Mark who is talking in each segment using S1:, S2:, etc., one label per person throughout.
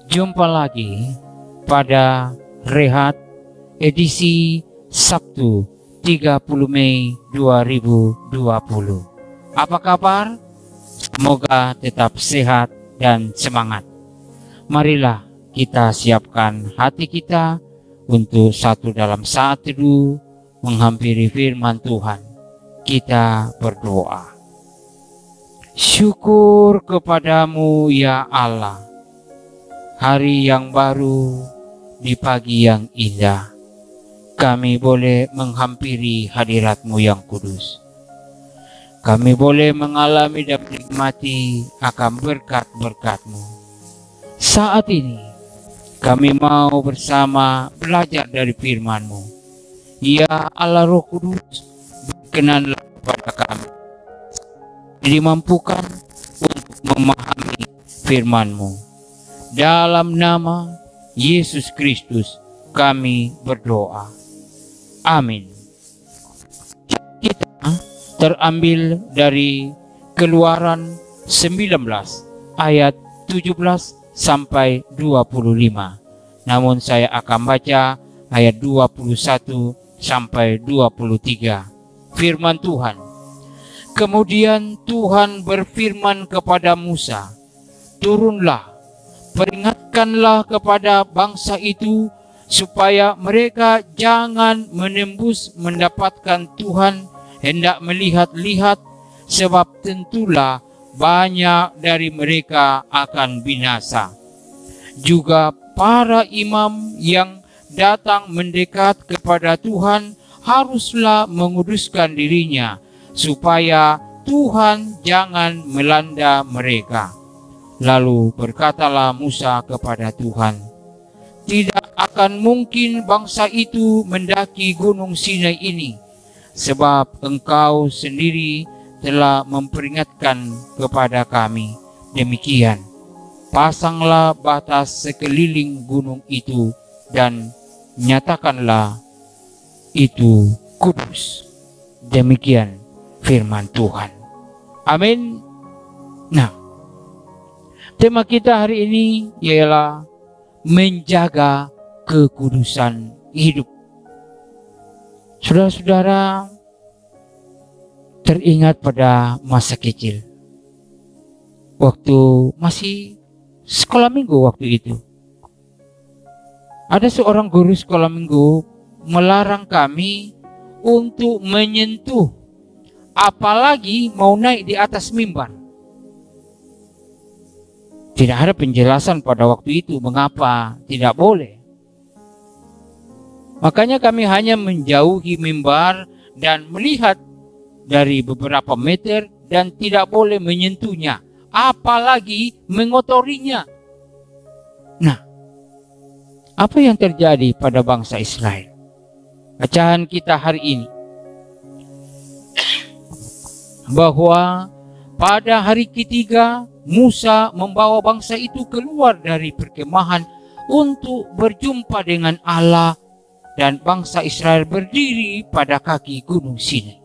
S1: Jumpa lagi pada Rehat edisi Sabtu 30 Mei 2020. Apa kabar? Semoga tetap sehat dan semangat. Marilah kita siapkan hati kita untuk satu dalam saat teduh menghampiri firman Tuhan. Kita berdoa. Syukur kepadamu ya Allah, hari yang baru di pagi yang indah, kami boleh menghampiri hadirat-Mu yang kudus. Kami boleh mengalami dan menikmati akan berkat-berkat-Mu. Saat ini kami mau bersama belajar dari firman-Mu. Ya Allah Roh Kudus, berkenanlah kepada kami, dimampukan untuk memahami firman-Mu. Dalam nama Yesus Kristus kami berdoa. Amin. Kita terambil dari Keluaran 19 ayat 17 sampai 25. Namun saya akan baca ayat 21 sampai 23. Firman Tuhan. Kemudian Tuhan berfirman kepada Musa, turunlah, peringatkanlah kepada bangsa itu supaya mereka jangan menembus mendapatkan Tuhan hendak melihat-lihat, sebab tentulah banyak dari mereka akan binasa. Juga para imam yang datang mendekat kepada Tuhan haruslah menguduskan dirinya, supaya Tuhan jangan melanda mereka. Lalu berkatalah Musa kepada Tuhan, tidak akan mungkin bangsa itu mendaki gunung Sinai ini, sebab Engkau sendiri telah memperingatkan kepada kami. Demikian, pasanglah batas sekeliling gunung itu dan nyatakanlah itu kudus. Demikian firman Tuhan. Amin. Nah, tema kita hari ini ialah menjaga kekudusan hidup. Saudara-saudara, teringat pada masa kecil, waktu masih sekolah minggu waktu itu, ada seorang guru sekolah minggu melarang kami untuk menyentuh, apalagi mau naik di atas mimbar. Tidak ada penjelasan pada waktu itu mengapa tidak boleh. Makanya kami hanya menjauhi mimbar dan melihat dari beberapa meter dan tidak boleh menyentuhnya, apalagi mengotorinya. Nah, apa yang terjadi pada bangsa Israel? Bacaan kita hari ini, bahwa pada hari ketiga Musa membawa bangsa itu keluar dari perkemahan untuk berjumpa dengan Allah, dan bangsa Israel berdiri pada kaki Gunung Sinai.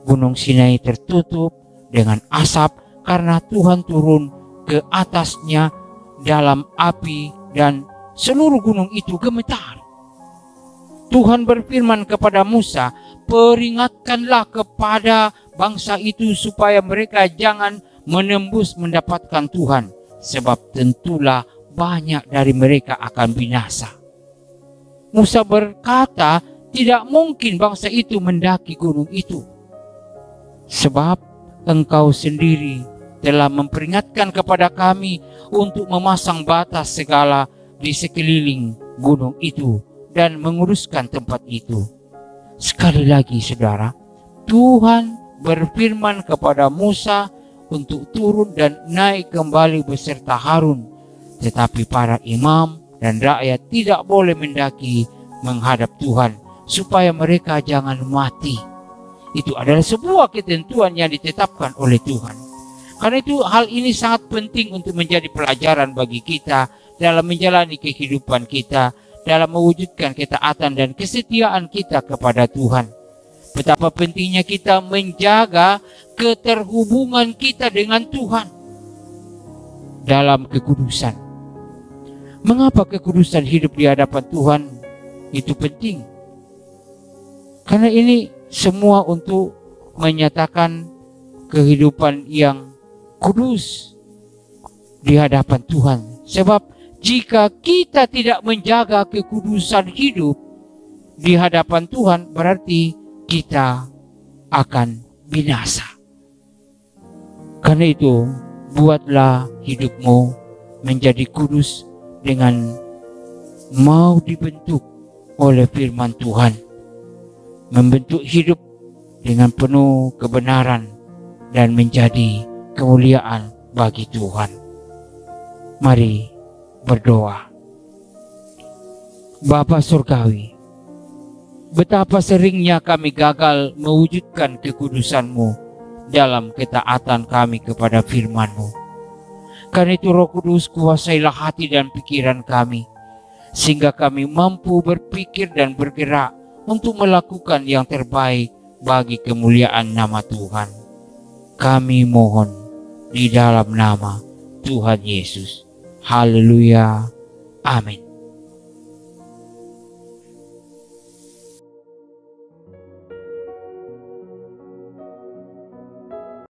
S1: Gunung Sinai tertutup dengan asap karena Tuhan turun ke atasnya dalam api dan seluruh gunung itu gemetar. Tuhan berfirman kepada Musa, peringatkanlah kepada bangsa itu supaya mereka jangan menembus mendapatkan Tuhan, sebab tentulah banyak dari mereka akan binasa. Musa berkata, tidak mungkin bangsa itu mendaki gunung itu, sebab Engkau sendiri telah memperingatkan kepada kami untuk memasang batas segala di sekeliling gunung itu dan menguruskan tempat itu. Sekali lagi saudara, Tuhan berfirman kepada Musa untuk turun dan naik kembali beserta Harun, tetapi para imam dan rakyat tidak boleh mendaki menghadap Tuhan supaya mereka jangan mati. Itu adalah sebuah ketentuan yang ditetapkan oleh Tuhan. Karena itu hal ini sangat penting untuk menjadi pelajaran bagi kita dalam menjalani kehidupan kita, dalam mewujudkan ketaatan dan kesetiaan kita kepada Tuhan. Betapa pentingnya kita menjaga keterhubungan kita dengan Tuhan dalam kekudusan. Mengapa kekudusan hidup di hadapan Tuhan itu penting? Karena ini semua untuk menyatakan kehidupan yang kudus di hadapan Tuhan. Sebab jika kita tidak menjaga kekudusan hidup di hadapan Tuhan, berarti kita akan binasa. Karena itu, buatlah hidupmu menjadi kudus dengan mau dibentuk oleh firman Tuhan. Membentuk hidup dengan penuh kebenaran dan menjadi kemuliaan bagi Tuhan. Mari berdoa. Bapa Surgawi, betapa seringnya kami gagal mewujudkan kekudusan-Mu dalam ketaatan kami kepada firman-Mu. Karena itu Roh Kudus, kuasailah hati dan pikiran kami, sehingga kami mampu berpikir dan bergerak untuk melakukan yang terbaik bagi kemuliaan nama Tuhan. Kami mohon di dalam nama Tuhan Yesus. Haleluya. Amin.